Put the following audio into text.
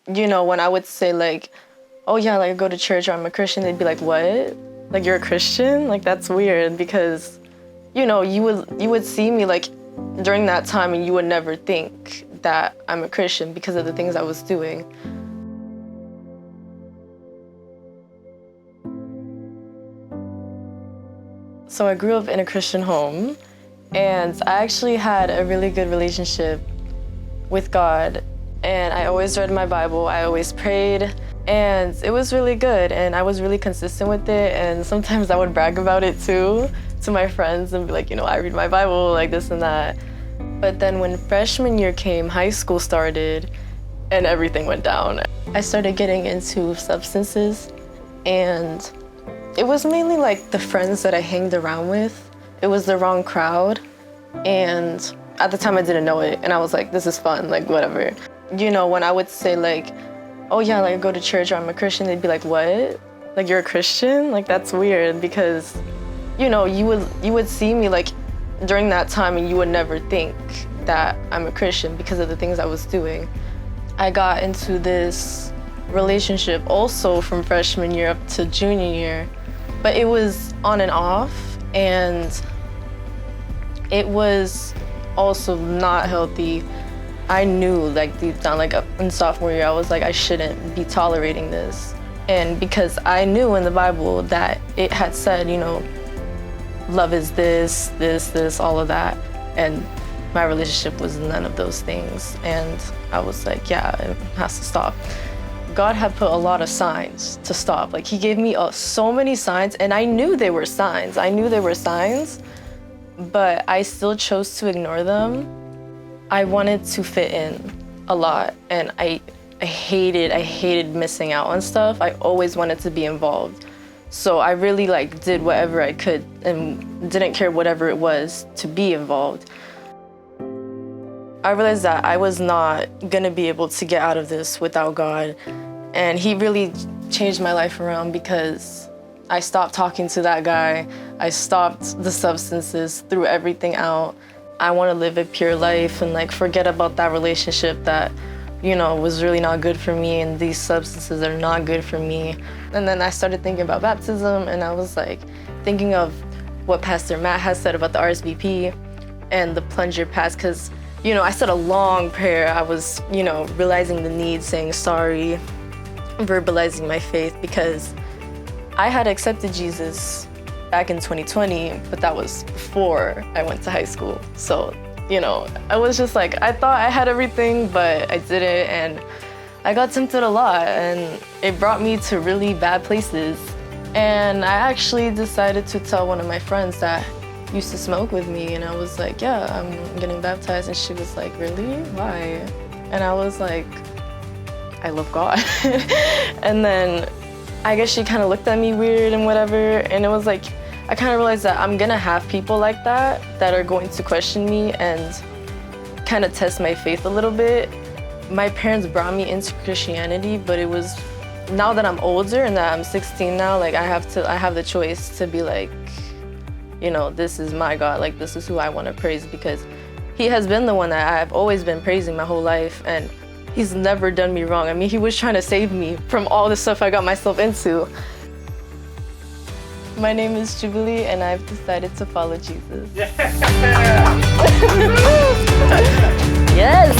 When I would say like, oh yeah, like I go to church or I'm a Christian, they'd be like, what? Like you're a Christian? Like that's weird because, you would see me like during that time and you would never think that I'm a Christian because of the things I was doing. So I grew up in a Christian home and I actually had a really good relationship with God. And I always read my Bible, I always prayed, and it was really good. And I was really consistent with it. And sometimes I would brag about it too to my friends and be like, I read my Bible, like this and that. But then when freshman year came, high school started, and everything went down. I started getting into substances, and it was mainly like the friends that I hanged around with. It was the wrong crowd, and at the time I didn't know it, and I was like, this is fun, like whatever. When I would say like, oh yeah, like I go to church or I'm a Christian, they'd be like, what? Like you're a Christian? Like that's weird because, you would see me like during that time and you would never think that I'm a Christian because of the things I was doing. I got into this relationship also from freshman year up to junior year, but it was on and off, and it was also not healthy. I knew like deep down, like in sophomore year, I was like, I shouldn't be tolerating this. And because I knew in the Bible that it had said, love is this, all of that. And my relationship was none of those things. And I was like, yeah, it has to stop. God had put a lot of signs to stop. Like he gave me so many signs, and I knew they were signs. But I still chose to ignore them. I wanted to fit in a lot, and I hated missing out on stuff. I always wanted to be involved. So I really did whatever I could and didn't care whatever it was to be involved. I realized that I was not gonna be able to get out of this without God. And he really changed my life around because I stopped talking to that guy. I stopped the substances, threw everything out. I want to live a pure life and forget about that relationship that, was really not good for me, and these substances are not good for me. And then I started thinking about baptism, and I was thinking of what Pastor Matt has said about the RSVP and the plunger pass, because, I said a long prayer. I was, realizing the need, saying sorry, verbalizing my faith, because I had accepted Jesus back in 2020, but that was before I went to high school. So, I was just I thought I had everything, but I didn't, and I got tempted a lot, and it brought me to really bad places. And I actually decided to tell one of my friends that used to smoke with me, and I was like, yeah, I'm getting baptized, and she was like, really? Why? And I was like, I love God. And then I guess she kind of looked at me weird and whatever, and it was I kind of realized that I'm gonna have people like that are going to question me and kind of test my faith a little bit. My parents brought me into Christianity, but it was, now that I'm older and that I'm 16 now, I have the choice to be this is my God, this is who I want to praise, because he has been the one that I've always been praising my whole life, and he's never done me wrong. I mean, he was trying to save me from all the stuff I got myself into. My name is Jubilee, and I've decided to follow Jesus. Yeah. Yes!